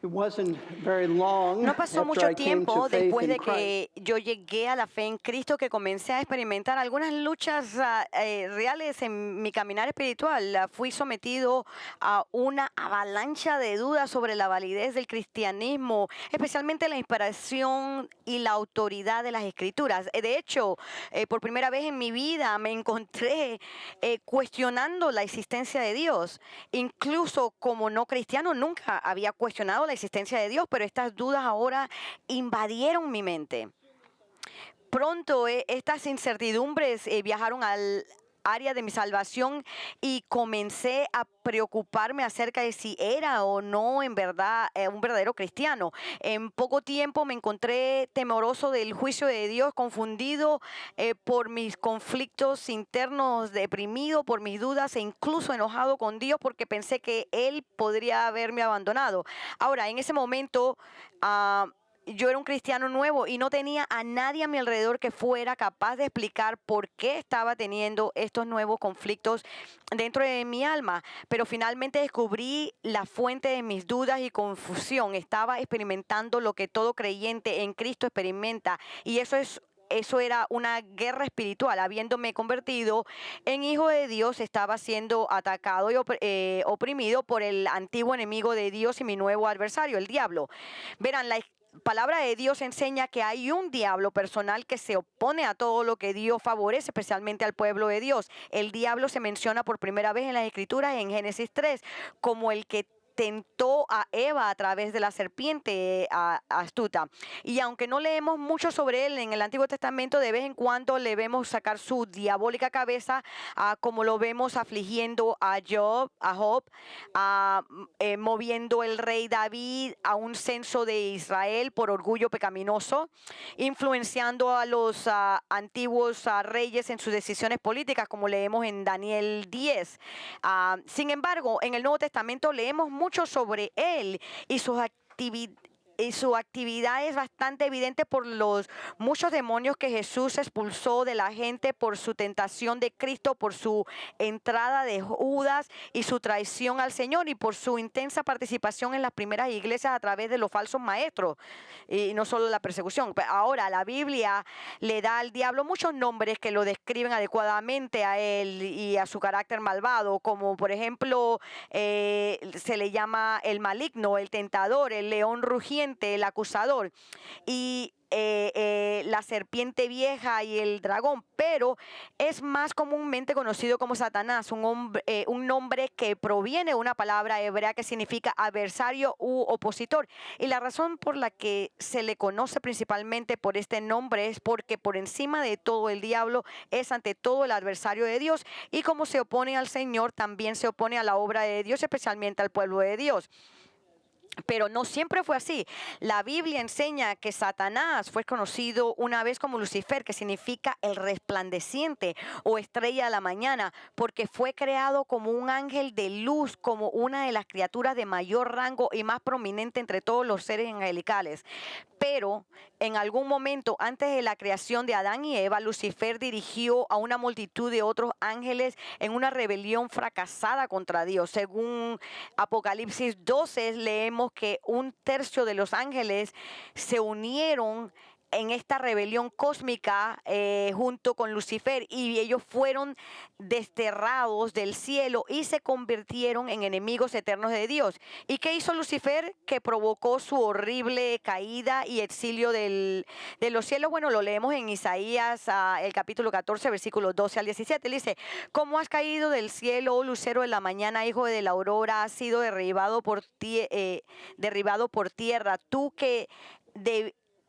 No pasó mucho tiempo después de que yo llegué a la fe en Cristo que comencé a experimentar algunas luchas reales en mi caminar espiritual. Fui sometido a una avalancha de dudas sobre la validez del cristianismo, especialmente la inspiración y la autoridad de las Escrituras. De hecho, por primera vez en mi vida me encontré cuestionando la existencia de Dios. Incluso como no cristiano nunca había cuestionado la existencia de Dios, pero estas dudas ahora invadieron mi mente. Pronto estas incertidumbres viajaron al área de mi salvación y comencé a preocuparme acerca de si era o no en verdad un verdadero cristiano. En poco tiempo me encontré temeroso del juicio de Dios, confundido por mis conflictos internos, deprimido por mis dudas e incluso enojado con Dios porque pensé que Él podría haberme abandonado. Ahora, en ese momento, yo era un cristiano nuevo y no tenía a nadie a mi alrededor que fuera capaz de explicar por qué estaba teniendo estos nuevos conflictos dentro de mi alma. Pero finalmente descubrí la fuente de mis dudas y confusión. Estaba experimentando lo que todo creyente en Cristo experimenta, y eso era una guerra espiritual. Habiéndome convertido en hijo de Dios, estaba siendo atacado y oprimido por el antiguo enemigo de Dios y mi nuevo adversario, el diablo. Verán, la palabra de Dios enseña que hay un diablo personal que se opone a todo lo que Dios favorece, especialmente al pueblo de Dios. El diablo se menciona por primera vez en las Escrituras en Génesis 3 como el que tentó a Eva a través de la serpiente astuta. Y aunque no leemos mucho sobre él en el Antiguo Testamento, de vez en cuando le vemos sacar su diabólica cabeza, como lo vemos afligiendo a Job, moviendo el rey David a un censo de Israel por orgullo pecaminoso, influenciando a los antiguos reyes en sus decisiones políticas, como leemos en Daniel 10. Sin embargo, en el Nuevo Testamento leemos mucho sobre él y sus actividades. Y su actividad es bastante evidente por los muchos demonios que Jesús expulsó de la gente, por su tentación de Cristo, por su entrada de Judas y su traición al Señor, y por su intensa participación en las primeras iglesias a través de los falsos maestros, y no solo la persecución. Ahora, la Biblia le da al diablo muchos nombres que lo describen adecuadamente a él y a su carácter malvado, como por ejemplo se le llama el maligno, el tentador, el león rugiente, el acusador y la serpiente vieja y el dragón, pero es más comúnmente conocido como Satanás, un nombre que proviene de una palabra hebrea que significa adversario u opositor. Y la razón por la que se le conoce principalmente por este nombre es porque por encima de todo el diablo es ante todo el adversario de Dios, y como se opone al Señor, también se opone a la obra de Dios, especialmente al pueblo de Dios. Pero no siempre fue así. La Biblia enseña que Satanás fue conocido una vez como Lucifer, que significa el resplandeciente o estrella de la mañana, porque fue creado como un ángel de luz, como una de las criaturas de mayor rango y más prominente entre todos los seres angelicales. Pero en algún momento antes de la creación de Adán y Eva, Lucifer dirigió a una multitud de otros ángeles en una rebelión fracasada contra Dios. Según Apocalipsis 12, leemos que un tercio de los ángeles se unieron en esta rebelión cósmica junto con Lucifer, y ellos fueron desterrados del cielo y se convirtieron en enemigos eternos de Dios. ¿Y qué hizo Lucifer? Que provocó su horrible caída y exilio de los cielos. Bueno, lo leemos en Isaías, el capítulo 14, versículos 12 al 17. Él dice: ¿Cómo has caído del cielo, oh lucero de la mañana, hijo de la aurora? Has sido derribado por tierra, tú que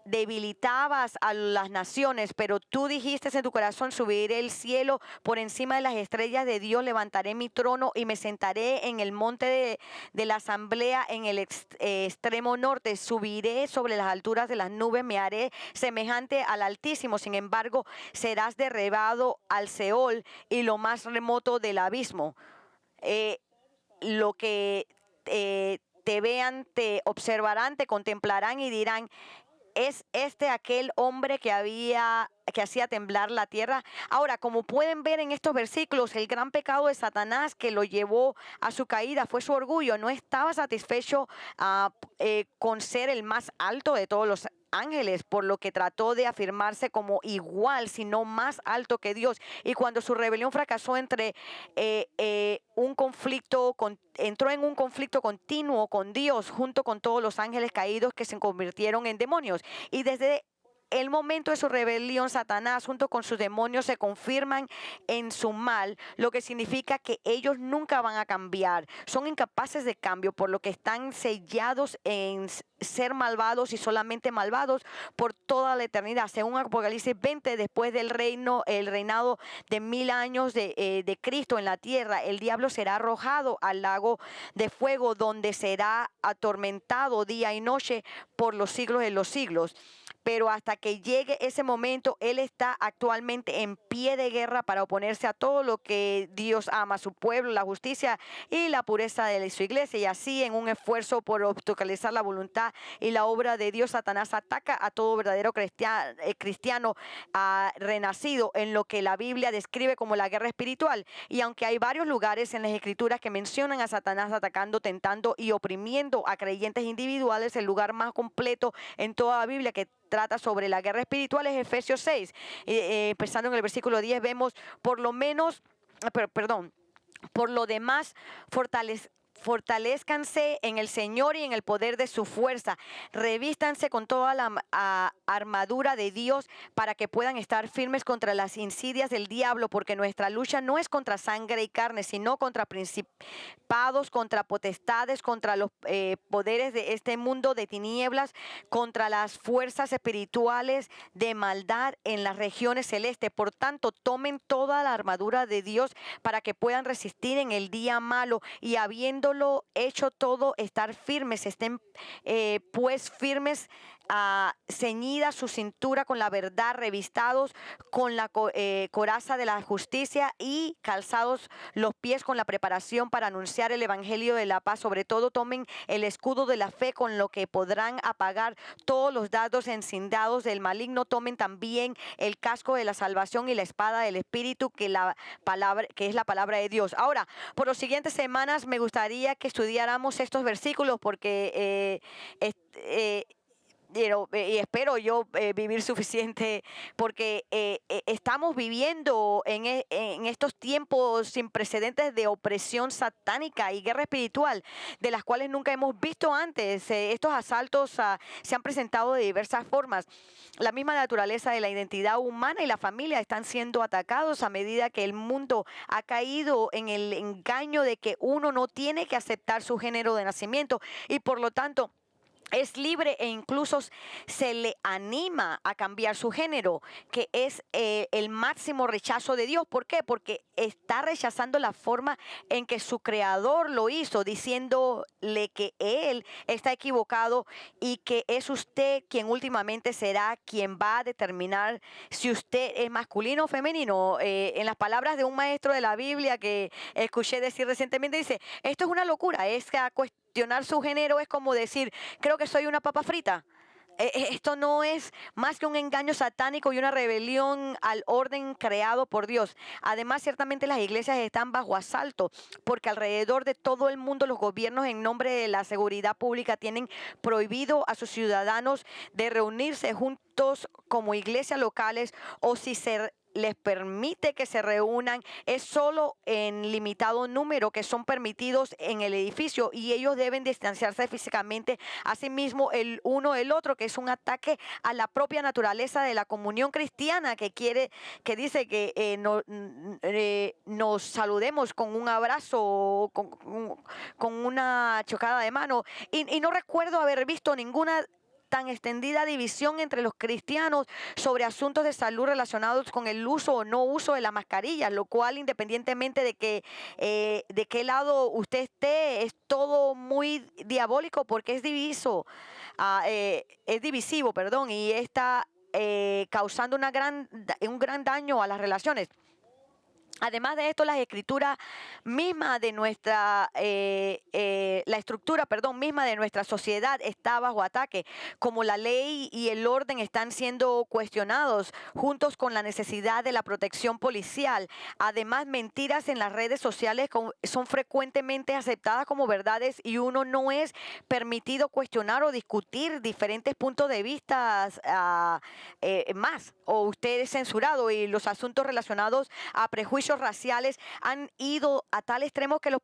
debilitabas a las naciones, pero tú dijiste en tu corazón: subiré el cielo por encima de las estrellas de Dios, levantaré mi trono y me sentaré en el monte de la asamblea en el extremo norte, subiré sobre las alturas de las nubes, me haré semejante al Altísimo. Sin embargo, serás derribado al Seol y lo más remoto del abismo. Lo que te vean, te observarán, te contemplarán y dirán: ¿Es este aquel hombre que hacía temblar la tierra? Ahora, como pueden ver en estos versículos, el gran pecado de Satanás que lo llevó a su caída fue su orgullo. No estaba satisfecho con ser el más alto de todos los ángeles, por lo que trató de afirmarse como igual, sino más alto que Dios. Y cuando su rebelión fracasó entró en un conflicto continuo con Dios, junto con todos los ángeles caídos que se convirtieron en demonios. Y desde el momento de su rebelión, Satanás junto con sus demonios se confirman en su mal, lo que significa que ellos nunca van a cambiar. Son incapaces de cambio, por lo que están sellados en ser malvados y solamente malvados por toda la eternidad. Según Apocalipsis 20, después del el reinado de 1000 años de Cristo en la tierra, el diablo será arrojado al lago de fuego, donde será atormentado día y noche por los siglos de los siglos. Pero hasta que llegue ese momento, él está actualmente en pie de guerra para oponerse a todo lo que Dios ama, su pueblo, la justicia y la pureza de su iglesia. Y así, en un esfuerzo por obstaculizar la voluntad y la obra de Dios, Satanás ataca a todo verdadero cristiano renacido en lo que la Biblia describe como la guerra espiritual. Y aunque hay varios lugares en las Escrituras que mencionan a Satanás atacando, tentando y oprimiendo a creyentes individuales, el lugar más completo en toda la Biblia que trata sobre la guerra espiritual es Efesios 6. Empezando en el versículo 10, vemos por lo demás, fortalezcanse en el Señor y en el poder de su fuerza. Revístanse con toda la armadura de Dios para que puedan estar firmes contra las insidias del diablo, porque nuestra lucha no es contra sangre y carne, sino contra principados, contra potestades, contra los poderes de este mundo de tinieblas, contra las fuerzas espirituales de maldad en las regiones celestes. Por tanto, tomen toda la armadura de Dios para que puedan resistir en el día malo, y habiéndolo hecho todo, estar firmes. Estén pues firmes, ceñida su cintura con la verdad, revistados con la coraza de la justicia y calzados los pies con la preparación para anunciar el evangelio de la paz. Sobre todo, tomen el escudo de la fe, con lo que podrán apagar todos los dardos encintados del maligno. Tomen también el casco de la salvación y la espada del Espíritu, que es la palabra de Dios. Ahora, por las siguientes semanas me gustaría que estudiáramos estos versículos, porque y espero yo vivir suficiente, porque estamos viviendo en estos tiempos sin precedentes de opresión satánica y guerra espiritual, de las cuales nunca hemos visto antes. Estos asaltos se han presentado de diversas formas. La misma naturaleza de la identidad humana y la familia están siendo atacados a medida que el mundo ha caído en el engaño de que uno no tiene que aceptar su género de nacimiento, y por lo tanto es libre, e incluso se le anima a cambiar su género, que es el máximo rechazo de Dios. ¿Por qué? Porque está rechazando la forma en que su creador lo hizo, diciéndole que él está equivocado y que es usted quien últimamente será quien va a determinar si usted es masculino o femenino. En las palabras de un maestro de la Biblia que escuché decir recientemente, dice: esto es una locura, es que cuestionar su género es como decir, creo que soy una papa frita. Esto no es más que un engaño satánico y una rebelión al orden creado por Dios. Además, ciertamente las iglesias están bajo asalto, porque alrededor de todo el mundo los gobiernos, en nombre de la seguridad pública, tienen prohibido a sus ciudadanos de reunirse juntos como iglesias locales, o si se les permite que se reúnan, es solo en limitado número que son permitidos en el edificio, y ellos deben distanciarse físicamente asimismo el uno del otro, que es un ataque a la propia naturaleza de la comunión cristiana, que dice que nos saludemos con un abrazo, con una chocada de mano, y no recuerdo haber visto ninguna tan extendida división entre los cristianos sobre asuntos de salud relacionados con el uso o no uso de la mascarilla, lo cual, independientemente de qué lado usted esté, es todo muy diabólico, porque es divisivo, y está causando un gran daño a las relaciones. Además de esto, las escrituras mismas de nuestra, la estructura, perdón, misma de nuestra sociedad está bajo ataque, como la ley y el orden están siendo cuestionados, juntos con la necesidad de la protección policial. Además, mentiras en las redes sociales son frecuentemente aceptadas como verdades y uno no es permitido cuestionar o discutir diferentes puntos de vista más, o usted es censurado y los asuntos relacionados a prejuicios raciales han ido a tal extremo que los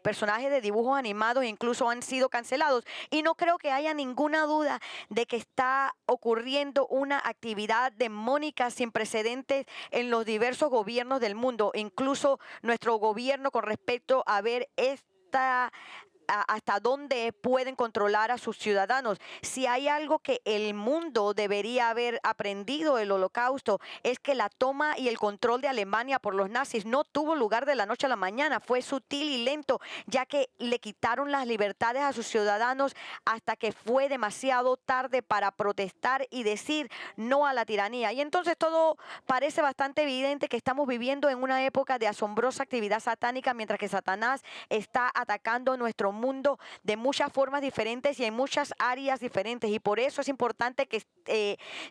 personajes de dibujos animados incluso han sido cancelados. Y no creo que haya ninguna duda de que está ocurriendo una actividad demónica sin precedentes en los diversos gobiernos del mundo, incluso nuestro gobierno con respecto a ver hasta dónde pueden controlar a sus ciudadanos. Si hay algo que el mundo debería haber aprendido del Holocausto, es que la toma y el control de Alemania por los nazis no tuvo lugar de la noche a la mañana, fue sutil y lento, ya que le quitaron las libertades a sus ciudadanos hasta que fue demasiado tarde para protestar y decir no a la tiranía. Y entonces todo parece bastante evidente que estamos viviendo en una época de asombrosa actividad satánica, mientras que Satanás está atacando nuestro mundo de muchas formas diferentes y en muchas áreas diferentes, y por eso es importante que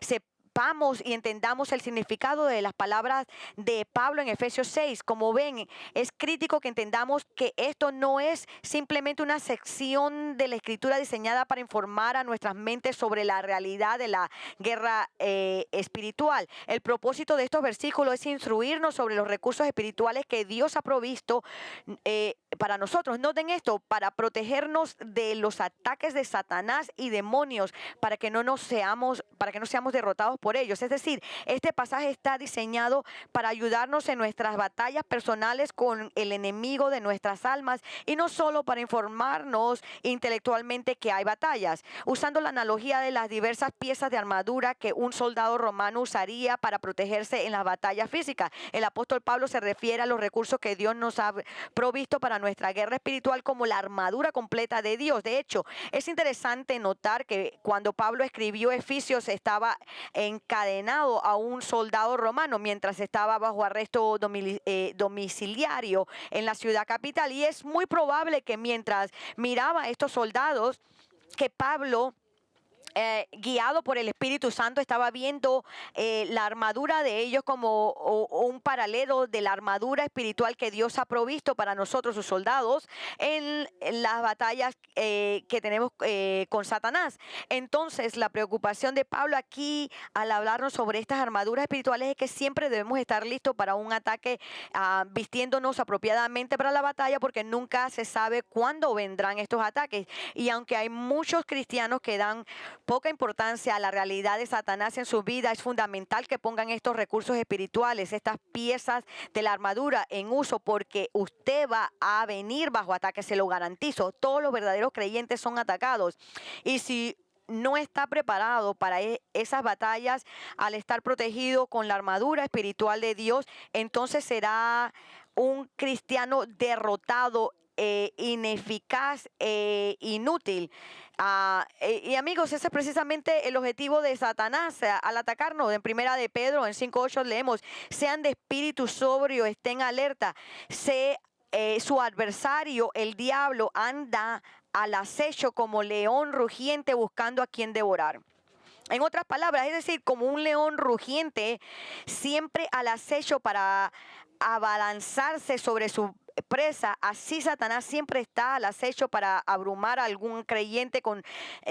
sepamos y entendamos el significado de las palabras de Pablo en Efesios 6. Como ven, es crítico que entendamos que esto no es simplemente una sección de la Escritura diseñada para informar a nuestras mentes sobre la realidad de la guerra espiritual. El propósito de estos versículos es instruirnos sobre los recursos espirituales que Dios ha provisto para nosotros. Noten esto: para protegernos de los ataques de Satanás y demonios, para que no seamos derrotados por ellos. Es decir, este pasaje está diseñado para ayudarnos en nuestras batallas personales con el enemigo de nuestras almas, y no solo para informarnos intelectualmente que hay batallas. Usando la analogía de las diversas piezas de armadura que un soldado romano usaría para protegerse en las batallas físicas, el apóstol Pablo se refiere a los recursos que Dios nos ha provisto para nuestra guerra espiritual como la armadura completa de Dios. De hecho, es interesante notar que cuando Pablo escribió Efesios estaba encadenado a un soldado romano mientras estaba bajo arresto domiciliario en la ciudad capital, y es muy probable que mientras miraba a estos soldados, que Pablo, guiado por el Espíritu Santo, estaba viendo la armadura de ellos como un paralelo de la armadura espiritual que Dios ha provisto para nosotros, sus soldados, en las batallas que tenemos con Satanás. Entonces, la preocupación de Pablo aquí al hablarnos sobre estas armaduras espirituales es que siempre debemos estar listos para un ataque, vistiéndonos apropiadamente para la batalla, porque nunca se sabe cuándo vendrán estos ataques. Y aunque hay muchos cristianos que dan poca importancia a la realidad de Satanás en su vida, es fundamental que pongan estos recursos espirituales, estas piezas de la armadura en uso, porque usted va a venir bajo ataque, se lo garantizo. Todos los verdaderos creyentes son atacados, y si no está preparado para esas batallas, al estar protegido con la armadura espiritual de Dios, entonces será un cristiano derrotado, ineficaz, inútil. Y amigos, ese es precisamente el objetivo de Satanás al atacarnos. En Primera de Pedro, en 5:8 leemos: sean de espíritu sobrio, estén alerta. Su adversario, el diablo, anda al acecho como león rugiente buscando a quien devorar. En otras palabras, es decir, como un león rugiente, siempre al acecho para abalanzarse sobre su presa, así Satanás siempre está al acecho para abrumar a algún creyente con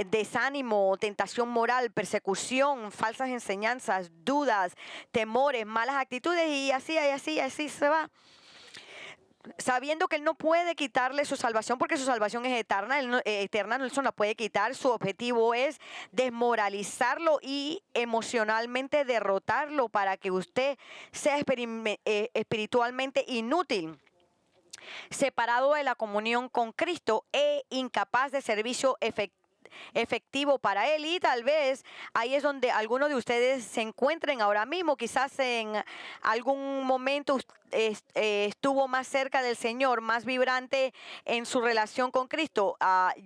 desánimo, tentación moral, persecución, falsas enseñanzas, dudas, temores, malas actitudes, y así se va. Sabiendo que él no puede quitarle su salvación, porque su salvación es eterna, él no se la puede quitar. Su objetivo es desmoralizarlo y emocionalmente derrotarlo para que usted sea espiritualmente inútil, separado de la comunión con Cristo e incapaz de servicio efectivo para él. Y tal vez ahí es donde algunos de ustedes se encuentren ahora mismo. Quizás en algún momento estuvo más cerca del Señor, más vibrante en su relación con Cristo,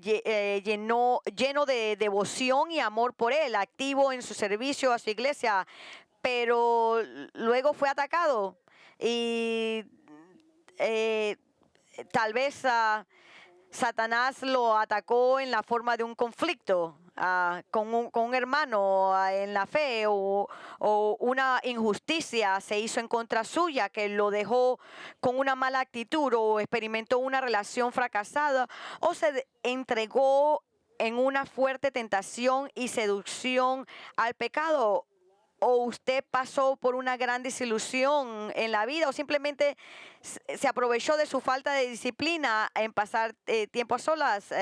lleno de devoción y amor por Él, activo en su servicio a su iglesia, pero luego fue atacado y tal vez Satanás lo atacó en la forma de un conflicto con un hermano en la fe, o una injusticia se hizo en contra suya que lo dejó con una mala actitud, o experimentó una relación fracasada, o se entregó en una fuerte tentación y seducción al pecado, o usted pasó por una gran desilusión en la vida, o simplemente se aprovechó de su falta de disciplina en pasar tiempo a solas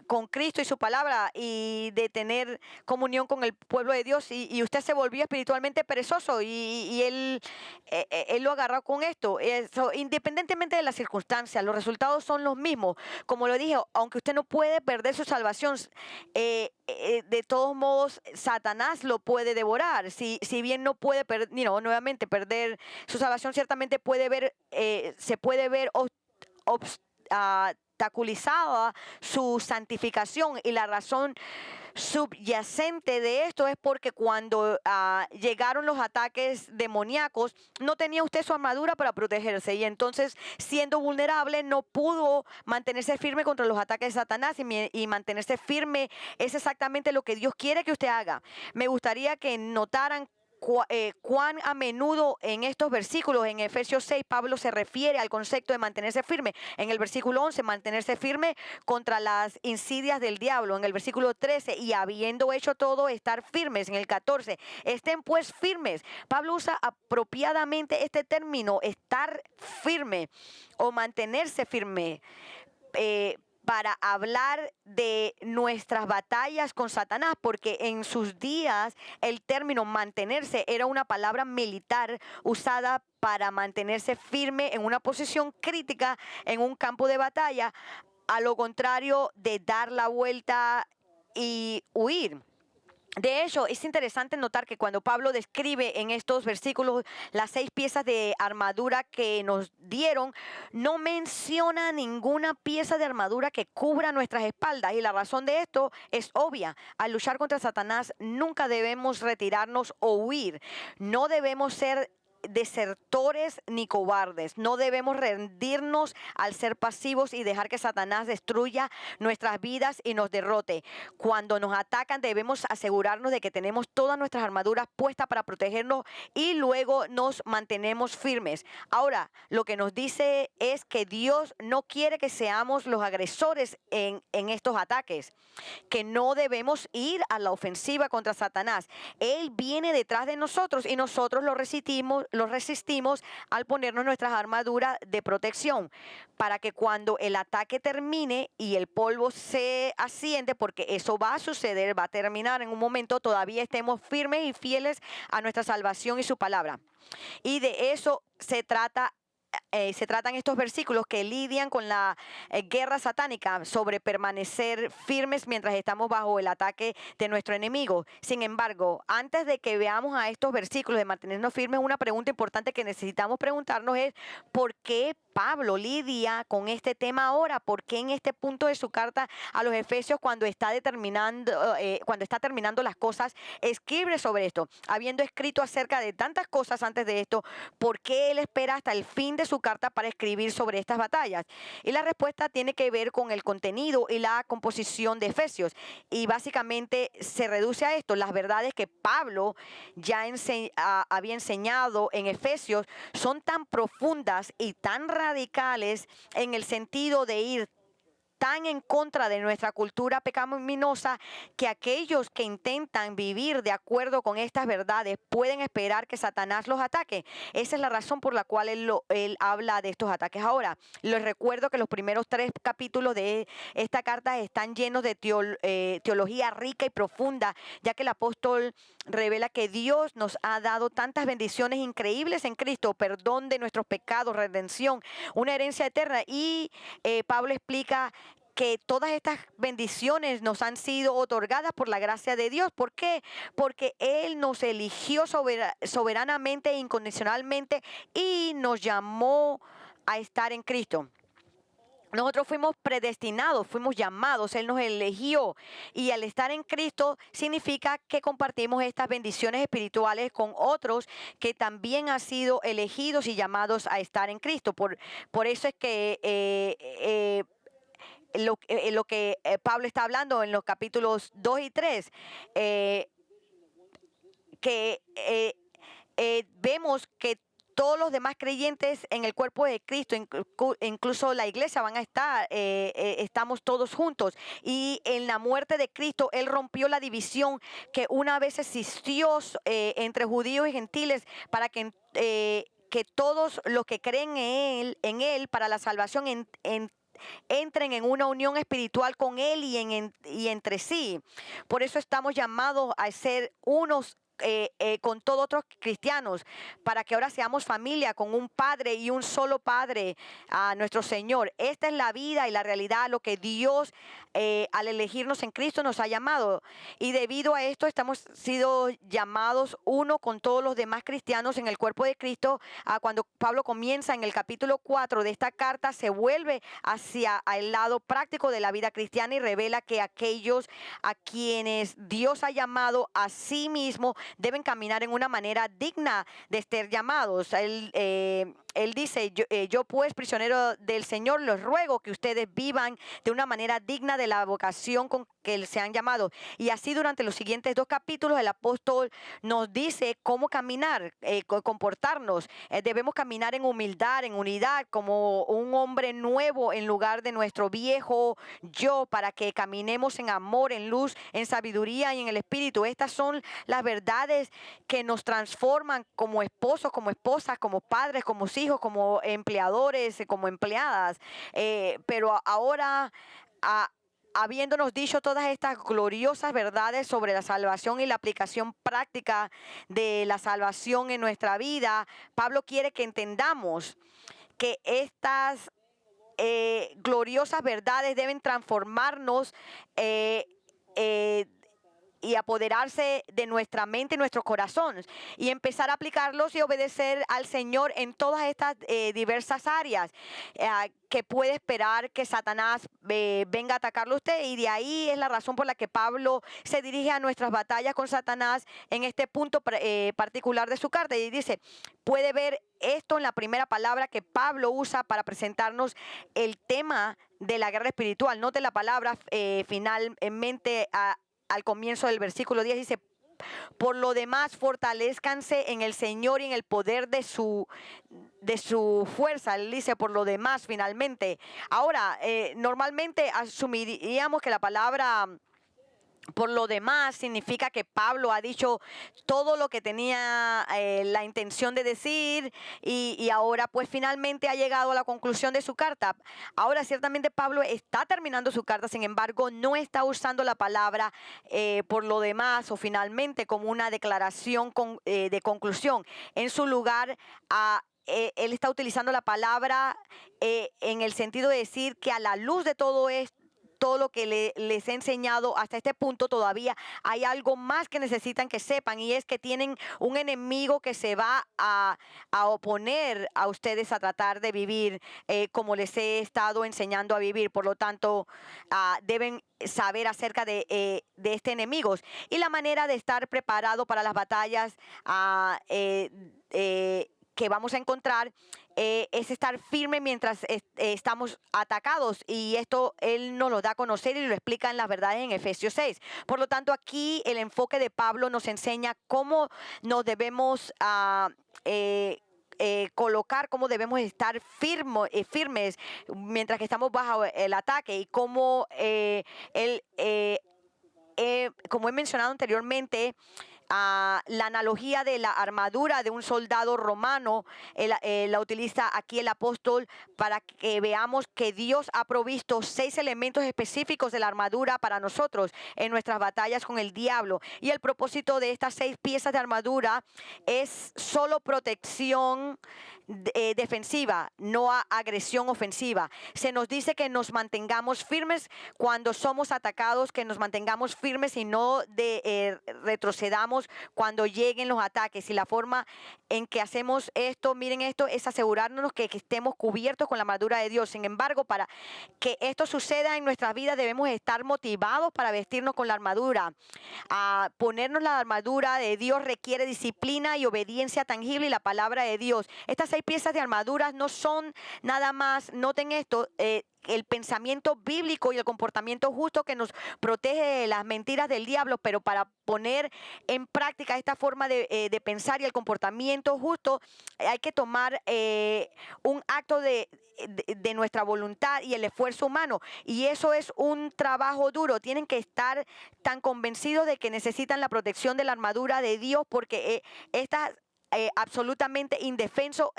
con Cristo y su palabra, y de tener comunión con el pueblo de Dios, y usted se volvió espiritualmente perezoso, y él lo agarró con esto. Eso, independientemente de las circunstancias, los resultados son los mismos. Como lo dije, aunque usted no puede perder su salvación, de todos modos Satanás lo puede devorar. Si bien no puede nuevamente perder su salvación, ciertamente se puede ver obstaculizada su santificación, y la razón subyacente de esto es porque cuando llegaron los ataques demoníacos, no tenía usted su armadura para protegerse, y entonces, siendo vulnerable, no pudo mantenerse firme contra los ataques de Satanás, y mantenerse firme es exactamente lo que Dios quiere que usted haga. Me gustaría que notaran cuán a menudo en estos versículos, en Efesios 6, Pablo se refiere al concepto de mantenerse firme. En el versículo 11, mantenerse firme contra las insidias del diablo. En el versículo 13, y habiendo hecho todo, estar firmes. En el 14, estén pues firmes. Pablo usa apropiadamente este término, estar firme o mantenerse firme, para hablar de nuestras batallas con Satanás, porque en sus días el término mantenerse era una palabra militar usada para mantenerse firme en una posición crítica en un campo de batalla, a lo contrario de dar la vuelta y huir. De hecho, es interesante notar que cuando Pablo describe en estos versículos las 6 piezas de armadura que nos dieron, no menciona ninguna pieza de armadura que cubra nuestras espaldas. Y la razón de esto es obvia. Al luchar contra Satanás, nunca debemos retirarnos o huir. No debemos ser desertores ni cobardes. No debemos rendirnos al ser pasivos y dejar que Satanás destruya nuestras vidas y nos derrote. Cuando nos atacan, debemos asegurarnos de que tenemos todas nuestras armaduras puestas para protegernos, y luego nos mantenemos firmes. Ahora, lo que nos dice es que Dios no quiere que seamos los agresores en estos ataques, que no debemos ir a la ofensiva contra Satanás. Él viene detrás de nosotros y nosotros lo resistimos al ponernos nuestras armaduras de protección, para que cuando el ataque termine y el polvo se asciende, porque eso va a suceder, va a terminar en un momento, todavía estemos firmes y fieles a nuestra salvación y su palabra. Y de eso se tratan estos versículos, que lidian con la guerra satánica, sobre permanecer firmes mientras estamos bajo el ataque de nuestro enemigo. Sin embargo, antes de que veamos a estos versículos de mantenernos firmes, una pregunta importante que necesitamos preguntarnos es: ¿por qué Pablo lidia con este tema ahora? ¿Por qué en este punto de su carta a los Efesios, cuando está terminando las cosas, escribe sobre esto? Habiendo escrito acerca de tantas cosas antes de esto, ¿por qué él espera hasta el fin de su carta para escribir sobre estas batallas? Y la respuesta tiene que ver con el contenido y la composición de Efesios, y básicamente se reduce a esto: las verdades que Pablo ya había enseñado en Efesios son tan profundas y tan radicales, en el sentido de ir tan en contra de nuestra cultura pecaminosa, que aquellos que intentan vivir de acuerdo con estas verdades pueden esperar que Satanás los ataque. Esa es la razón por la cual él habla de estos ataques. Ahora, les recuerdo que los primeros 3 capítulos de esta carta están llenos de teología rica y profunda, ya que el apóstol revela que Dios nos ha dado tantas bendiciones increíbles en Cristo: perdón de nuestros pecados, redención, una herencia eterna. Y Pablo explica que todas estas bendiciones nos han sido otorgadas por la gracia de Dios. ¿Por qué? Porque Él nos eligió soberanamente e incondicionalmente, y nos llamó a estar en Cristo. Nosotros fuimos predestinados, fuimos llamados, Él nos eligió. Y al estar en Cristo significa que compartimos estas bendiciones espirituales con otros que también han sido elegidos y llamados a estar en Cristo. Por eso es que lo que Pablo está hablando en los capítulos 2 y 3, que vemos que todos los demás creyentes en el cuerpo de Cristo, incluso la iglesia, van a estar, estamos todos juntos. Y en la muerte de Cristo, Él rompió la división que una vez existió entre judíos y gentiles para que todos los que creen en Él para la salvación entren en una unión espiritual con Él y entre sí. Por eso estamos llamados a ser unos con todos otros cristianos, para que ahora seamos familia con un Padre y un solo Padre, a nuestro Señor. Esta es la vida y la realidad, lo que Dios al elegirnos en Cristo nos ha llamado. Y debido a esto estamos sido llamados uno con todos los demás cristianos en el cuerpo de Cristo. Cuando Pablo comienza en el capítulo 4 de esta carta, se vuelve hacia el lado práctico de la vida cristiana y revela que aquellos a quienes Dios ha llamado a sí mismo deben caminar en una manera digna de ser llamados. Él dice, yo pues, prisionero del Señor, les ruego que ustedes vivan de una manera digna de la vocación con que se han llamado. Y así durante los siguientes 2 capítulos el apóstol nos dice cómo caminar, comportarnos. Debemos caminar en humildad, en unidad, como un hombre nuevo en lugar de nuestro viejo yo, para que caminemos en amor, en luz, en sabiduría y en el Espíritu. Estas son las verdades que nos transforman como esposos, como esposas, como padres, como hijos, como empleadores, como empleadas. Pero ahora, habiéndonos dicho todas estas gloriosas verdades sobre la salvación y la aplicación práctica de la salvación en nuestra vida, Pablo quiere que entendamos que estas gloriosas verdades deben transformarnos y apoderarse de nuestra mente y nuestros corazones, y empezar a aplicarlos y obedecer al Señor en todas estas diversas áreas que puede esperar que Satanás venga a atacarlo a usted. Y de ahí es la razón por la que Pablo se dirige a nuestras batallas con Satanás en este punto particular de su carta. Y dice, puede ver esto en la primera palabra que Pablo usa para presentarnos el tema de la guerra espiritual. Note la palabra finalmente al comienzo del versículo 10, dice, por lo demás, fortalezcanse en el Señor y en el poder de su fuerza. Él dice, por lo demás, finalmente. Ahora, normalmente asumiríamos que la palabra por lo demás significa que Pablo ha dicho todo lo que tenía la intención de decir, y ahora pues finalmente ha llegado a la conclusión de su carta. Ahora ciertamente Pablo está terminando su carta, sin embargo no está usando la palabra por lo demás o finalmente como una declaración de conclusión. En su lugar, él está utilizando la palabra en el sentido de decir que a la luz de todo esto, todo lo que les he enseñado hasta este punto, todavía hay algo más que necesitan que sepan, y es que tienen un enemigo que se va a oponer a ustedes a tratar de vivir como les he estado enseñando a vivir. Por lo tanto, deben saber acerca de este enemigo y la manera de estar preparado para las batallas que vamos a encontrar. Es estar firme mientras estamos atacados, y esto Él nos lo da a conocer y lo explica en las verdades en Efesios 6. Por lo tanto, aquí el enfoque de Pablo nos enseña cómo nos debemos colocar, cómo debemos estar firmes mientras que estamos bajo el ataque, y cómo como he mencionado anteriormente, la analogía de la armadura de un soldado romano la utiliza aquí el apóstol para que veamos que Dios ha provisto 6 elementos específicos de la armadura para nosotros en nuestras batallas con el diablo. Y el propósito de estas 6 piezas de armadura es solo protección defensiva, no a agresión ofensiva. Se nos dice que nos mantengamos firmes cuando somos atacados, que nos mantengamos firmes y no retrocedamos cuando lleguen los ataques. Y la forma en que hacemos esto, miren esto, es asegurarnos que estemos cubiertos con la armadura de Dios. Sin embargo, para que esto suceda en nuestras vidas debemos estar motivados para vestirnos con la armadura. Ponernos la armadura de Dios requiere disciplina y obediencia tangible y la palabra de Dios. Estas 6 piezas de armaduras no son nada más, noten esto, el pensamiento bíblico y el comportamiento justo que nos protege de las mentiras del diablo, pero para poner en práctica esta forma de pensar y el comportamiento justo hay que tomar un acto de nuestra voluntad y el esfuerzo humano, y eso es un trabajo duro. Tienen que estar tan convencidos de que necesitan la protección de la armadura de Dios, porque esta absolutamente indefenso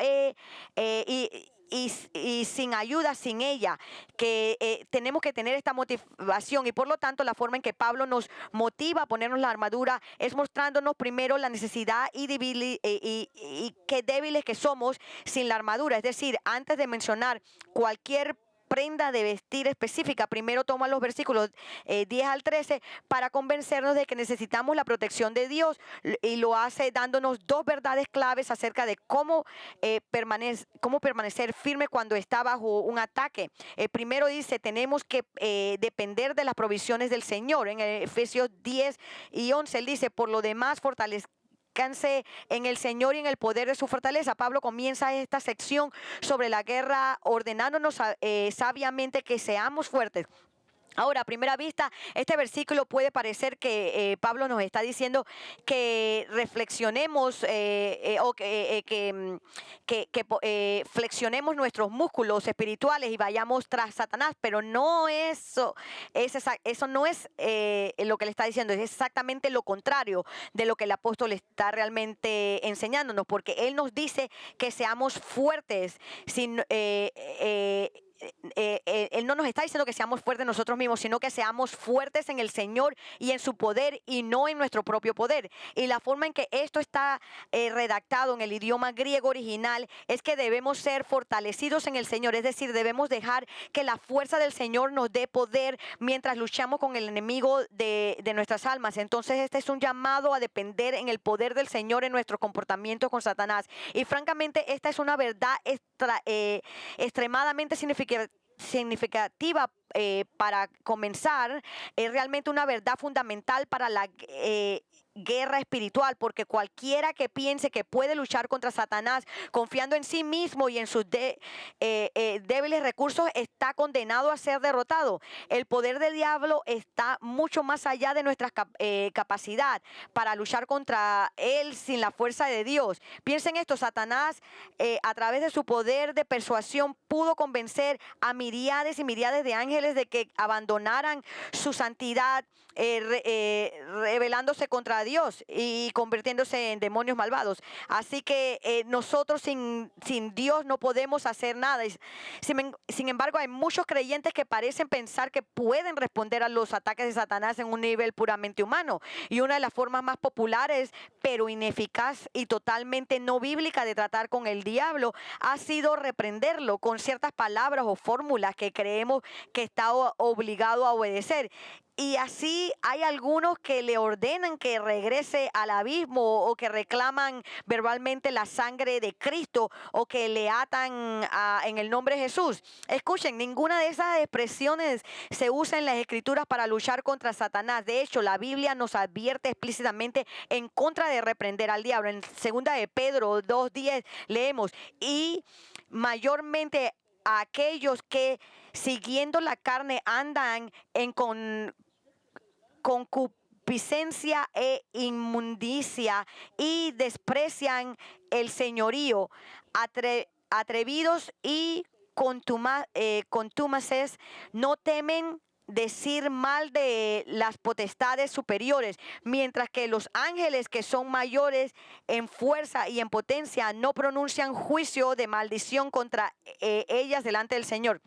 y sin ayuda, sin ella, que tenemos que tener esta motivación. Y por lo tanto la forma en que Pablo nos motiva a ponernos la armadura es mostrándonos primero la necesidad y qué débiles que somos sin la armadura. Es decir, antes de mencionar cualquier prenda de vestir específica, primero toma los versículos 10 al 13 para convencernos de que necesitamos la protección de Dios, y lo hace dándonos 2 verdades claves acerca de cómo permanecer firme cuando está bajo un ataque. Primero dice, tenemos que depender de las provisiones del Señor. En Efesios 10 y 11 él dice, por lo demás fortalezcanse en el Señor y en el poder de su fortaleza. Pablo comienza esta sección sobre la guerra ordenándonos sabiamente que seamos fuertes. Ahora, a primera vista, este versículo puede parecer que Pablo nos está diciendo que reflexionemos o que flexionemos nuestros músculos espirituales y vayamos tras Satanás, pero no eso no es lo que le está diciendo, es exactamente lo contrario de lo que el apóstol está realmente enseñándonos, porque él nos dice que seamos fuertes sin... él no nos está diciendo que seamos fuertes nosotros mismos, sino que seamos fuertes en el Señor y en su poder y no en nuestro propio poder. Y la forma en que esto está redactado en el idioma griego original es que debemos ser fortalecidos en el Señor, es decir, debemos dejar que la fuerza del Señor nos dé poder mientras luchamos con el enemigo de nuestras almas. Entonces este es un llamado a depender en el poder del Señor en nuestros comportamientos con Satanás. Y francamente esta es una verdad extremadamente significativa para comenzar. Es realmente una verdad fundamental para la guerra espiritual, porque cualquiera que piense que puede luchar contra Satanás confiando en sí mismo y en sus débiles recursos está condenado a ser derrotado. El poder del diablo está mucho más allá de nuestra capacidad para luchar contra él sin la fuerza de Dios. Piensen esto, Satanás a través de su poder de persuasión pudo convencer a miríades y miríades de ángeles de que abandonaran su santidad, rebelándose contra Dios y convirtiéndose en demonios malvados. Así que nosotros sin Dios no podemos hacer nada. Sin embargo, hay muchos creyentes que parecen pensar que pueden responder a los ataques de Satanás en un nivel puramente humano. Y una de las formas más populares, pero ineficaz y totalmente no bíblica de tratar con el diablo, ha sido reprenderlo con ciertas palabras o fórmulas que creemos que está obligado a obedecer. Y así hay algunos que le ordenan que regrese al abismo, o que reclaman verbalmente la sangre de Cristo, o que le atan en el nombre de Jesús. Escuchen, ninguna de esas expresiones se usa en las Escrituras para luchar contra Satanás. De hecho, la Biblia nos advierte explícitamente en contra de reprender al diablo. En 2 de Pedro 2:10 leemos, y mayormente a aquellos que siguiendo la carne andan en concupiscencia e inmundicia y desprecian el señorío, atrevidos y contumaces, no temen decir mal de las potestades superiores, mientras que los ángeles que son mayores en fuerza y en potencia no pronuncian juicio de maldición contra ellas delante del Señor.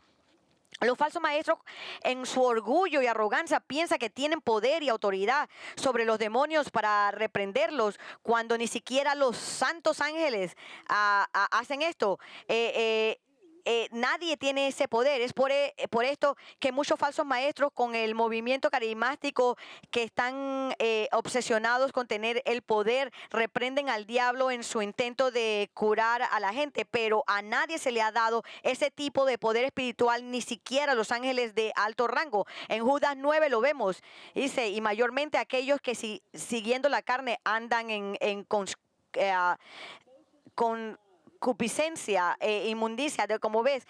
Los falsos maestros, en su orgullo y arrogancia, piensan que tienen poder y autoridad sobre los demonios para reprenderlos, cuando ni siquiera los santos ángeles hacen esto. Nadie tiene ese poder. Es por esto que muchos falsos maestros con el movimiento carismático, que están obsesionados con tener el poder, reprenden al diablo en su intento de curar a la gente, pero a nadie se le ha dado ese tipo de poder espiritual, ni siquiera a los ángeles de alto rango. En Judas 9 lo vemos, dice, y mayormente aquellos que siguiendo la carne andan con concupiscencia, inmundicia, como ves.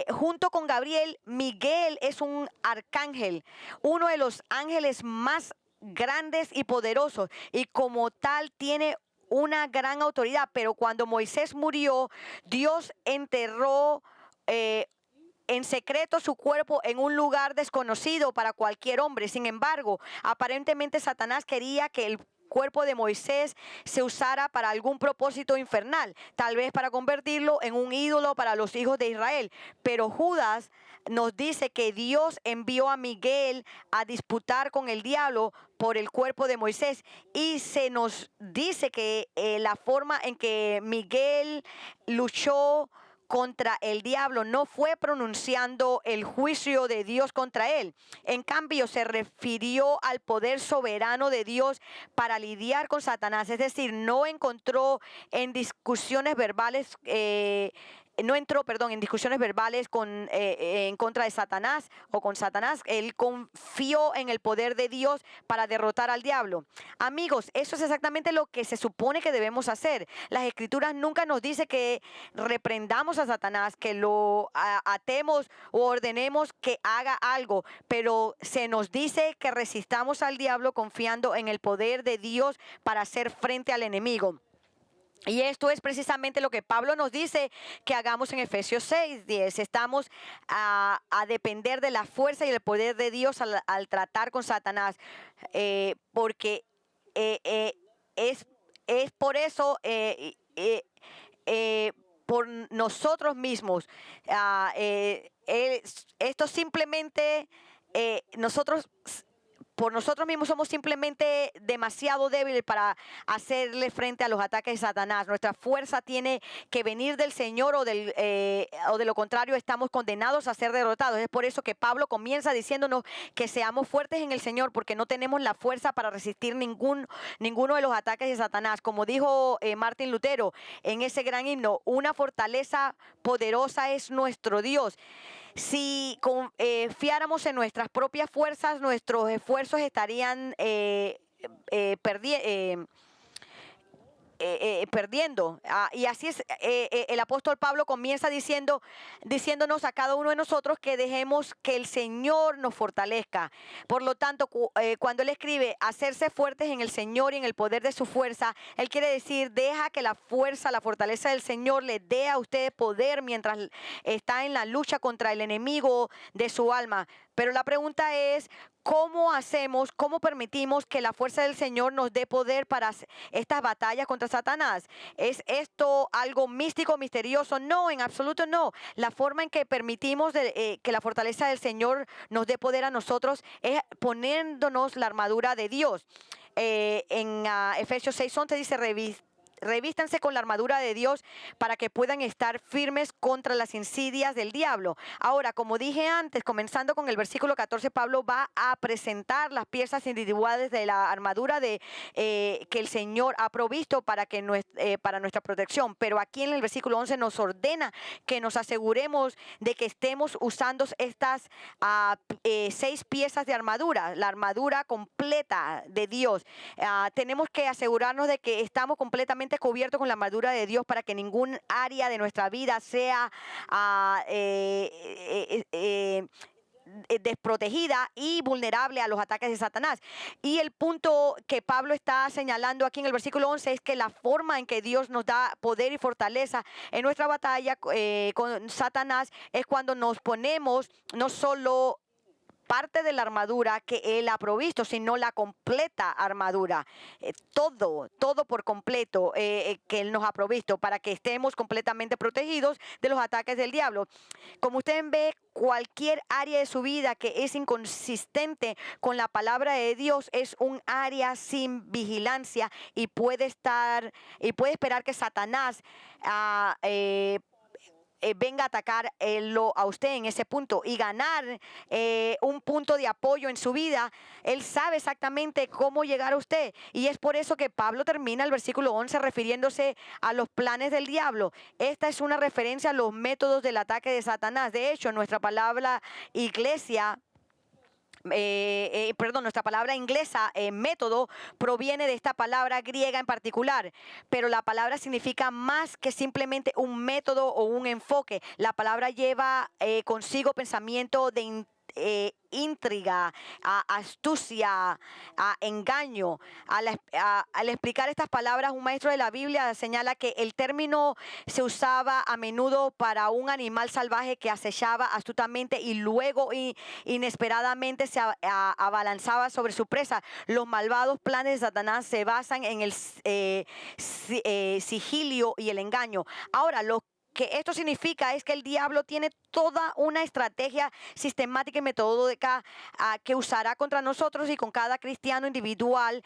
Junto con Gabriel, Miguel es un arcángel, uno de los ángeles más grandes y poderosos, y como tal tiene una gran autoridad. Pero cuando Moisés murió, Dios enterró en secreto su cuerpo en un lugar desconocido para cualquier hombre. Sin embargo, aparentemente Satanás quería que el cuerpo de Moisés se usara para algún propósito infernal, tal vez para convertirlo en un ídolo para los hijos de Israel. Pero Judas nos dice que Dios envió a Miguel a disputar con el diablo por el cuerpo de Moisés, y se nos dice que la forma en que Miguel luchó contra el diablo no fue pronunciando el juicio de Dios contra él. En cambio, se refirió al poder soberano de Dios para lidiar con Satanás. Es decir, no encontró en discusiones verbales, no entró, perdón, en discusiones verbales en contra de Satanás o con Satanás. Él confió en el poder de Dios para derrotar al diablo. Amigos, eso es exactamente lo que se supone que debemos hacer. Las Escrituras nunca nos dice que reprendamos a Satanás, que lo atemos o ordenemos que haga algo, pero se nos dice que resistamos al diablo confiando en el poder de Dios para hacer frente al enemigo. Y esto es precisamente lo que Pablo nos dice que hagamos en Efesios 6:10. Estamos a depender de la fuerza y el poder de Dios al tratar con Satanás, porque es por eso, por nosotros mismos. Esto simplemente, nosotros por nosotros mismos somos simplemente demasiado débiles para hacerle frente a los ataques de Satanás. Nuestra fuerza tiene que venir del Señor, o de lo contrario estamos condenados a ser derrotados. Es por eso que Pablo comienza diciéndonos que seamos fuertes en el Señor, porque no tenemos la fuerza para resistir ninguno de los ataques de Satanás. Como dijo Martín Lutero en ese gran himno, una fortaleza poderosa es nuestro Dios. Si confiáramos en nuestras propias fuerzas, nuestros esfuerzos estarían perdiendo. Y así es, el apóstol Pablo comienza diciéndonos a cada uno de nosotros que dejemos que el Señor nos fortalezca. Por lo tanto, cuando él escribe hacerse fuertes en el Señor y en el poder de su fuerza, él quiere decir, deja que la fuerza, la fortaleza del Señor le dé a usted poder mientras está en la lucha contra el enemigo de su alma. Pero la pregunta es, ¿cómo hacemos, cómo permitimos que la fuerza del Señor nos dé poder para estas batallas contra Satanás? ¿Es esto algo místico, misterioso? No, en absoluto no. La forma en que permitimos que la fortaleza del Señor nos dé poder a nosotros es poniéndonos la armadura de Dios. En Efesios 6:11 dice, revístanse con la armadura de Dios para que puedan estar firmes contra las insidias del diablo. Ahora, como dije antes, comenzando con el versículo 14, Pablo va a presentar las piezas individuales de la armadura que el Señor ha provisto para nuestra protección. Pero aquí en el versículo 11 nos ordena que nos aseguremos de que estemos usando estas 6 piezas de armadura, la armadura completa de Dios. Tenemos que asegurarnos de que estamos completamente cubiertos con la armadura de Dios para que ningún área de nuestra vida sea desprotegida y vulnerable a los ataques de Satanás. Y el punto que Pablo está señalando aquí en el versículo 11 es que la forma en que Dios nos da poder y fortaleza en nuestra batalla con Satanás es cuando nos ponemos no solo parte de la armadura que Él ha provisto, sino la completa armadura. Todo por completo que Él nos ha provisto para que estemos completamente protegidos de los ataques del diablo. Como ustedes ven, cualquier área de su vida que es inconsistente con la palabra de Dios es un área sin vigilancia y puede esperar que Satanás venga a atacar a usted en ese punto y ganar un punto de apoyo en su vida. Él sabe exactamente cómo llegar a usted, y es por eso que Pablo termina el versículo 11 refiriéndose a los planes del diablo. Esta es una referencia a los métodos del ataque de Satanás. De hecho, nuestra palabra iglesia nuestra palabra inglesa, método, proviene de esta palabra griega en particular, pero la palabra significa más que simplemente un método o un enfoque. La palabra lleva consigo pensamiento de intriga, astucia, engaño. Al explicar estas palabras, un maestro de la Biblia señala que el término se usaba a menudo para un animal salvaje que acechaba astutamente y luego inesperadamente se abalanzaba sobre su presa. Los malvados planes de Satanás se basan en el sigilio y el engaño. Ahora, lo que esto significa es que el diablo tiene toda una estrategia sistemática y metodológica que usará contra nosotros y con cada cristiano individual.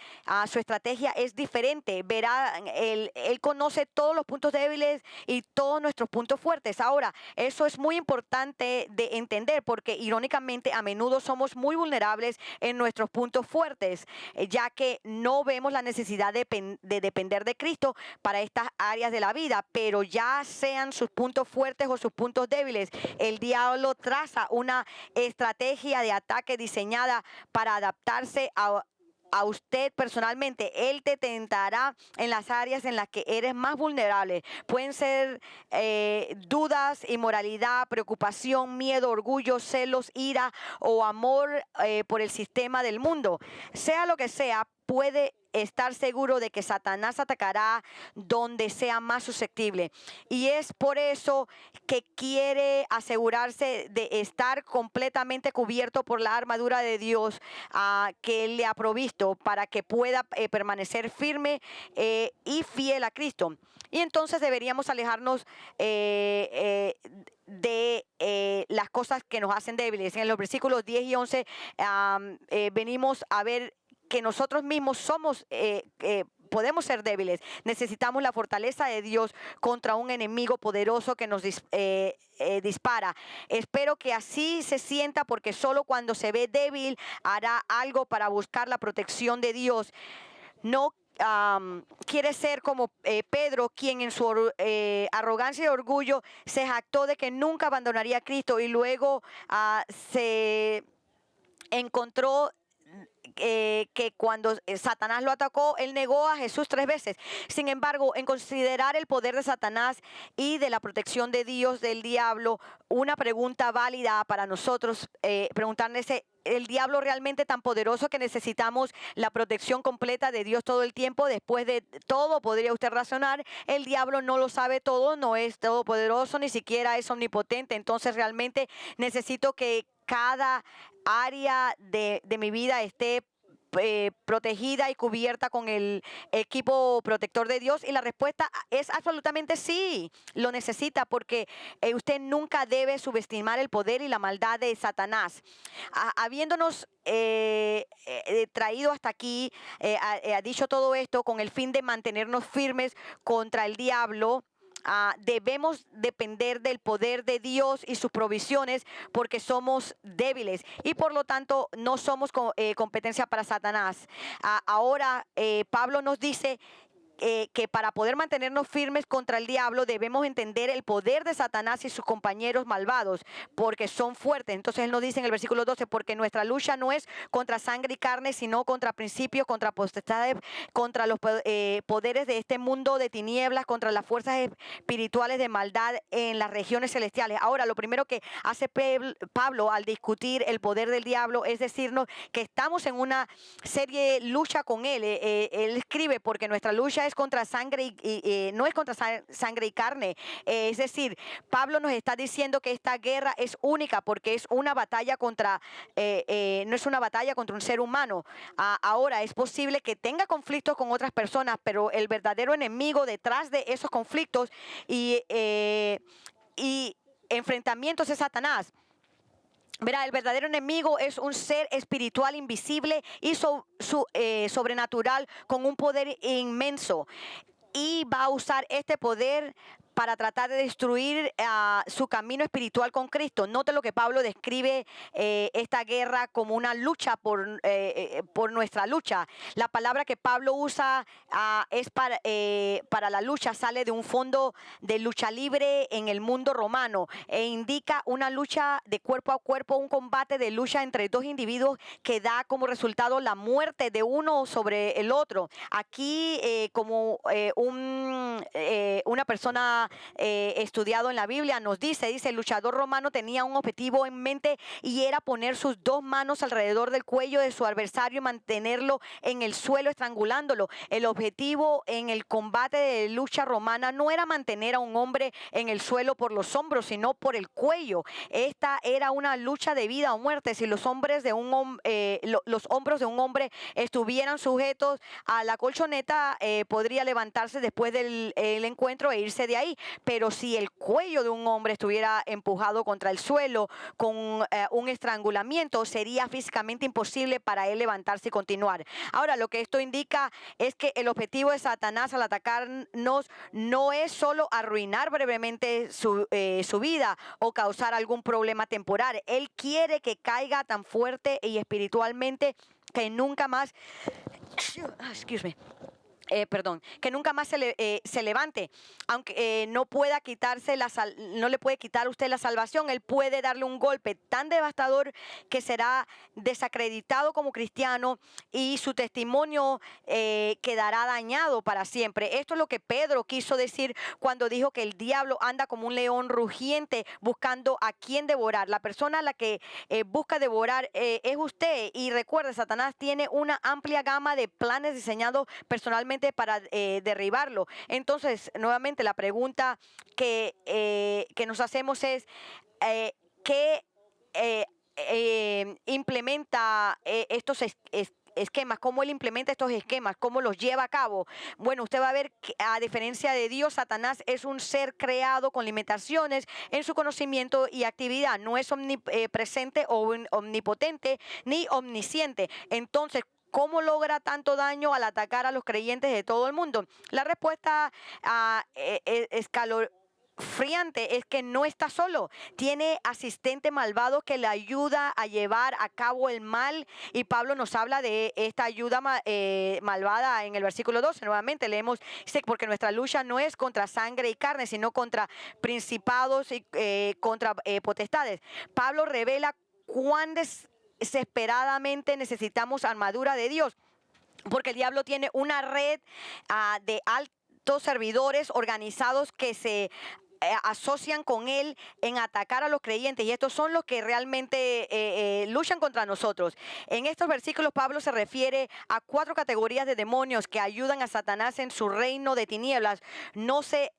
Su estrategia es diferente. Verá, él conoce todos los puntos débiles y todos nuestros puntos fuertes. Ahora, eso es muy importante de entender porque irónicamente a menudo somos muy vulnerables en nuestros puntos fuertes, ya que no vemos la necesidad de depender de Cristo para estas áreas de la vida, pero ya sean sus puntos fuertes o sus puntos débiles, el diablo traza una estrategia de ataque diseñada para adaptarse a usted personalmente. Él te tentará en las áreas en las que eres más vulnerable. Pueden ser dudas, inmoralidad, preocupación, miedo, orgullo, celos, ira o amor por el sistema del mundo. Sea lo que sea, puede estar seguro de que Satanás atacará donde sea más susceptible. Y es por eso que quiere asegurarse de estar completamente cubierto por la armadura de Dios que Él le ha provisto para que pueda permanecer firme y fiel a Cristo. Y entonces deberíamos alejarnos de las cosas que nos hacen débiles. En los versículos 10 y 11 venimos a ver que nosotros mismos podemos ser débiles. Necesitamos la fortaleza de Dios contra un enemigo poderoso que nos dispara. Espero que así se sienta, porque solo cuando se ve débil hará algo para buscar la protección de Dios. No quiere ser como Pedro, quien en su arrogancia y orgullo se jactó de que nunca abandonaría a Cristo y luego se encontró que cuando Satanás lo atacó, él negó a Jesús 3 veces. Sin embargo, en considerar el poder de Satanás y de la protección de Dios del diablo, una pregunta válida para nosotros, preguntarnos: ¿el diablo realmente tan poderoso que necesitamos la protección completa de Dios todo el tiempo? Después de todo, podría usted razonar, el diablo no lo sabe todo, no es todopoderoso, ni siquiera es omnipotente. Entonces realmente necesito que cada área de mi vida esté protegida y cubierta con el equipo protector de Dios. Y la respuesta es absolutamente sí, lo necesita, porque usted nunca debe subestimar el poder y la maldad de Satanás. Habiéndonos traído hasta aquí, ha dicho todo esto con el fin de mantenernos firmes contra el diablo. Debemos depender del poder de Dios y sus provisiones, porque somos débiles y por lo tanto no somos competencia para Satanás. Ahora Pablo nos dice que para poder mantenernos firmes contra el diablo debemos entender el poder de Satanás y sus compañeros malvados, porque son fuertes. Entonces él nos dice en el versículo 12: porque nuestra lucha no es contra sangre y carne, sino contra principios, contra potestades, contra los poderes de este mundo de tinieblas, contra las fuerzas espirituales de maldad en las regiones celestiales. Ahora, lo primero que hace Pablo al discutir el poder del diablo es decirnos que estamos en una serie lucha con él. Él escribe: porque nuestra lucha es contra sangre no es contra sangre y carne. Es decir, Pablo nos está diciendo que esta guerra es única porque es una batalla contra, no es una batalla contra un ser humano. Ahora, es posible que tenga conflictos con otras personas, pero el verdadero enemigo detrás de esos conflictos y enfrentamientos es Satanás. Verá, el verdadero enemigo es un ser espiritual invisible y sobrenatural con un poder inmenso. Y va a usar este poder para tratar de destruir su camino espiritual con Cristo. Note lo que Pablo describe esta guerra como una lucha por nuestra lucha. La palabra que Pablo usa es para la lucha, sale de un fondo de lucha libre en el mundo romano e indica una lucha de cuerpo a cuerpo, un combate de lucha entre dos individuos que da como resultado la muerte de uno sobre el otro. Aquí como una persona estudiado en la Biblia nos dice, el luchador romano tenía un objetivo en mente y era poner sus dos manos alrededor del cuello de su adversario y mantenerlo en el suelo estrangulándolo. El objetivo en el combate de lucha romana no era mantener a un hombre en el suelo por los hombros, sino por el cuello. Esta era una lucha de vida o muerte. Si los hombros de un hombre estuvieran sujetos a la colchoneta, podría levantarse después del encuentro e irse de ahí. Pero si el cuello de un hombre estuviera empujado contra el suelo con un estrangulamiento, sería físicamente imposible para él levantarse y continuar. Ahora, lo que esto indica es que el objetivo de Satanás al atacarnos no es solo arruinar brevemente su vida o causar algún problema temporal. Él quiere que caiga tan fuerte y espiritualmente que nunca más, que nunca más se levante. Aunque no le puede quitar usted la salvación, él puede darle un golpe tan devastador que será desacreditado como cristiano y su testimonio quedará dañado para siempre. Esto es lo que Pedro quiso decir cuando dijo que el diablo anda como un león rugiente buscando a quien devorar. La persona a la que busca devorar es usted. Y recuerde, Satanás tiene una amplia gama de planes diseñados personalmente para derribarlo. Entonces, nuevamente la pregunta que nos hacemos es ¿qué implementa estos esquemas? ¿Cómo él implementa estos esquemas? ¿Cómo los lleva a cabo? Bueno, usted va a ver que a diferencia de Dios, Satanás es un ser creado con limitaciones en su conocimiento y actividad. No es omnipresente o omnipotente ni omnisciente. Entonces, ¿cómo logra tanto daño al atacar a los creyentes de todo el mundo? La respuesta escalofriante es que no está solo. Tiene asistente malvado que le ayuda a llevar a cabo el mal. Y Pablo nos habla de esta ayuda malvada en el versículo 12. Nuevamente leemos, dice, porque nuestra lucha no es contra sangre y carne, sino contra principados y contra potestades. Pablo revela cuán desesperadamente necesitamos armadura de Dios, porque el diablo tiene una red de altos servidores organizados que se asocian con él en atacar a los creyentes, y estos son los que realmente luchan contra nosotros. En estos versículos Pablo se refiere a 4 categorías de demonios que ayudan a Satanás en su reino de tinieblas. No se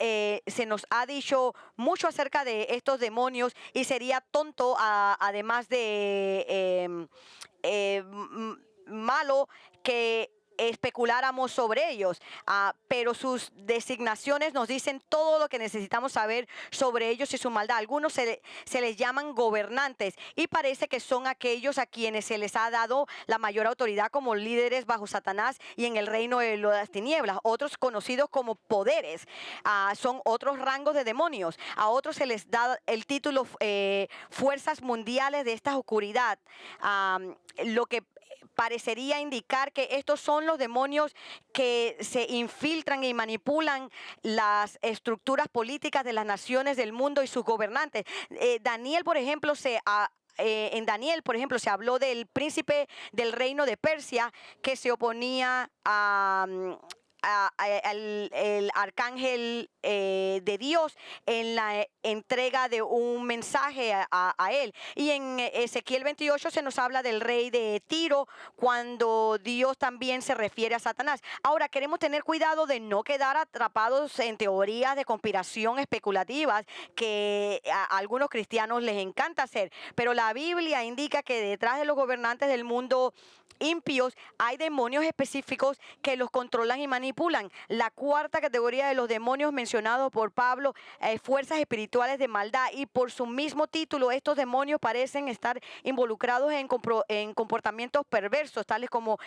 nos ha dicho mucho acerca de estos demonios y sería tonto, además de malo, que especuláramos sobre ellos, pero sus designaciones nos dicen todo lo que necesitamos saber sobre ellos y su maldad. Algunos se les llaman gobernantes y parece que son aquellos a quienes se les ha dado la mayor autoridad como líderes bajo Satanás y en el reino de las tinieblas. Otros, conocidos como poderes, son otros rangos de demonios. A otros se les da el título fuerzas mundiales de esta oscuridad, lo que parecería indicar que estos son los demonios que se infiltran y manipulan las estructuras políticas de las naciones del mundo y sus gobernantes. Daniel, por ejemplo, en Daniel, por ejemplo, se habló del príncipe del reino de Persia que se oponía al arcángel de Dios en la entrega de un mensaje a él. Y en Ezequiel 28 se nos habla del rey de Tiro, cuando Dios también se refiere a Satanás. Ahora, queremos tener cuidado de no quedar atrapados en teorías de conspiración especulativas que a algunos cristianos les encanta hacer, pero la Biblia indica que detrás de los gobernantes del mundo impíos hay demonios específicos que los controlan y manipulan. La cuarta categoría de los demonios mencionados por Pablo, fuerzas espirituales de maldad, y por su mismo título estos demonios parecen estar involucrados en comportamientos perversos, tales como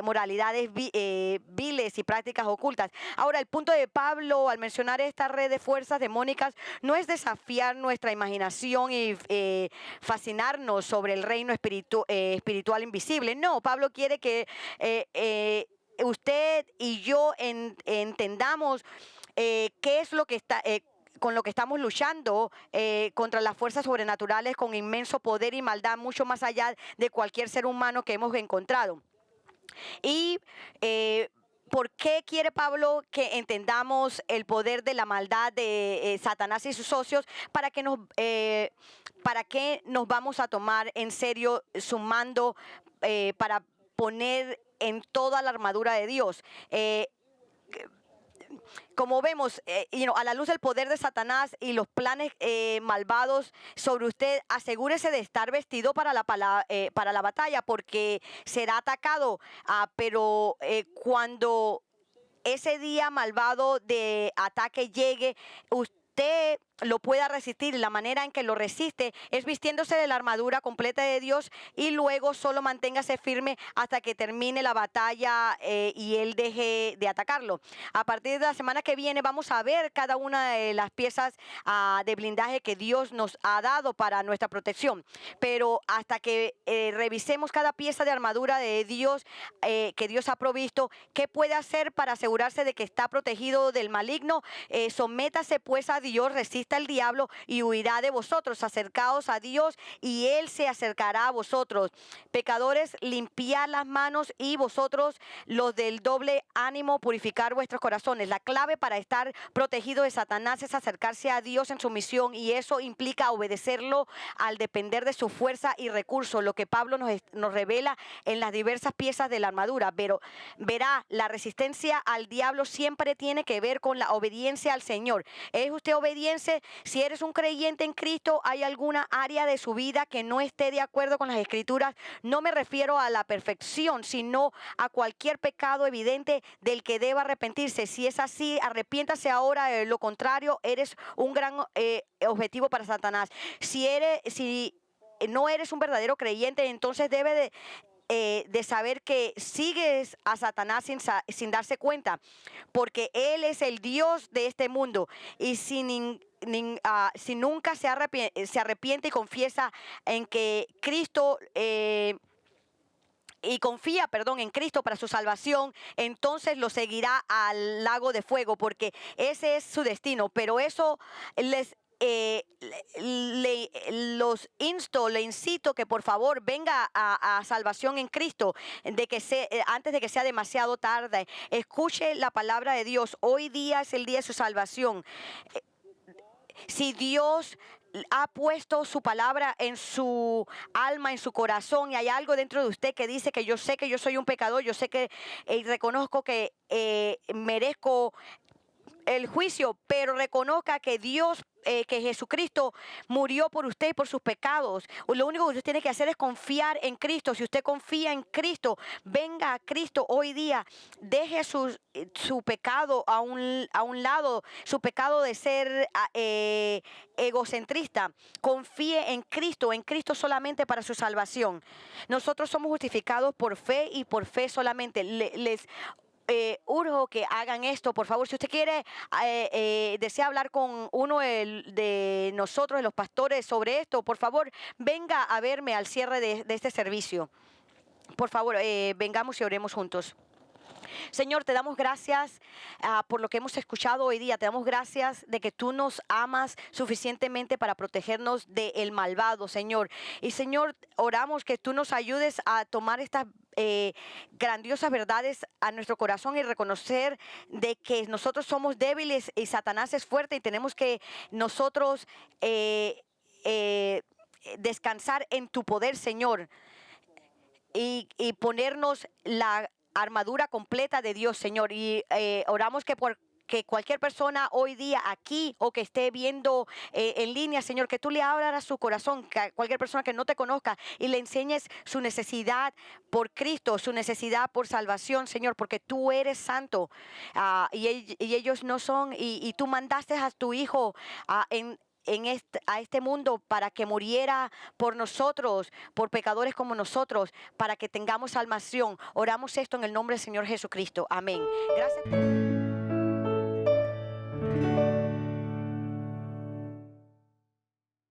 moralidades viles y prácticas ocultas. Ahora, el punto de Pablo al mencionar esta red de fuerzas demónicas no es desafiar nuestra imaginación y fascinarnos sobre el reino espiritual invisible. No, Pablo quiere que usted y yo entendamos qué es lo que está con lo que estamos luchando contra las fuerzas sobrenaturales con inmenso poder y maldad, mucho más allá de cualquier ser humano que hemos encontrado. Y ¿por qué quiere Pablo que entendamos el poder de la maldad de Satanás y sus socios? ¿Para qué nos vamos a tomar en serio su mando para poner en toda la armadura de Dios? Como vemos, a la luz del poder de Satanás y los planes malvados sobre usted, asegúrese de estar vestido para la batalla, porque será atacado. Pero cuando ese día malvado de ataque llegue, usted lo pueda resistir. La manera en que lo resiste es vistiéndose de la armadura completa de Dios, y luego solo manténgase firme hasta que termine la batalla y él deje de atacarlo. A partir de la semana que viene vamos a ver cada una de las piezas de blindaje que Dios nos ha dado para nuestra protección, pero hasta que revisemos cada pieza de armadura de Dios que Dios ha provisto, ¿qué puede hacer para asegurarse de que está protegido del maligno? Sométase pues a Dios, resista al diablo y huirá de vosotros. Acercaos a Dios y él se acercará a vosotros. Pecadores, limpiad las manos, y vosotros los del doble ánimo, purificar vuestros corazones. La clave para estar protegido de Satanás es acercarse a Dios en su misión, y eso implica obedecerlo al depender de su fuerza y recursos, lo que Pablo nos revela en las diversas piezas de la armadura. Pero verá, la resistencia al diablo siempre tiene que ver con la obediencia al Señor. ¿Es usted obediente? Si eres un creyente en Cristo, ¿hay alguna área de su vida que no esté de acuerdo con las Escrituras? No me refiero a la perfección, sino a cualquier pecado evidente del que deba arrepentirse. Si es así, arrepiéntase ahora. De lo contrario, eres un gran objetivo para Satanás. Si no eres un verdadero creyente, entonces debe de saber que sigues a Satanás sin darse cuenta, porque él es el Dios de este mundo, y si nunca se arrepiente y confiesa en que Cristo confía en Cristo para su salvación, entonces lo seguirá al lago de fuego, porque ese es su destino. Pero eso le incito que por favor venga a salvación en Cristo antes de que sea demasiado tarde. Escuche la palabra de Dios. Hoy día es el día de su salvación. Si Dios ha puesto su palabra en su alma, en su corazón, y hay algo dentro de usted que dice que yo sé que yo soy un pecador, yo sé que reconozco que merezco el juicio, pero reconozca que Dios, que Jesucristo murió por usted y por sus pecados. Lo único que usted tiene que hacer es confiar en Cristo. Si usted confía en Cristo, venga a Cristo hoy día. Deje su pecado a un lado, su pecado de ser egocentrista. Confíe en Cristo solamente para su salvación. Nosotros somos justificados por fe y por fe solamente. Les urjo que hagan esto, por favor. Si usted quiere, desea hablar con uno de nosotros, de los pastores, sobre esto, por favor, venga a verme al cierre de este servicio. Por favor, vengamos y oremos juntos. Señor, te damos gracias por lo que hemos escuchado hoy día. Te damos gracias de que tú nos amas suficientemente para protegernos del malvado, Señor. Y Señor, oramos que tú nos ayudes a tomar estas grandiosas verdades a nuestro corazón y reconocer de que nosotros somos débiles y Satanás es fuerte y tenemos que nosotros descansar en tu poder, Señor, y ponernos la armadura completa de Dios, Señor. Y oramos que cualquier persona hoy día aquí o que esté viendo en línea, Señor, que tú le abras su corazón, que cualquier persona que no te conozca y le enseñes su necesidad por Cristo, su necesidad por salvación, Señor, porque tú eres santo y ellos no son, y tú mandaste a tu Hijo a este mundo para que muriera por nosotros, por pecadores como nosotros, para que tengamos salvación. Oramos esto en el nombre del Señor Jesucristo. Amén. Gracias.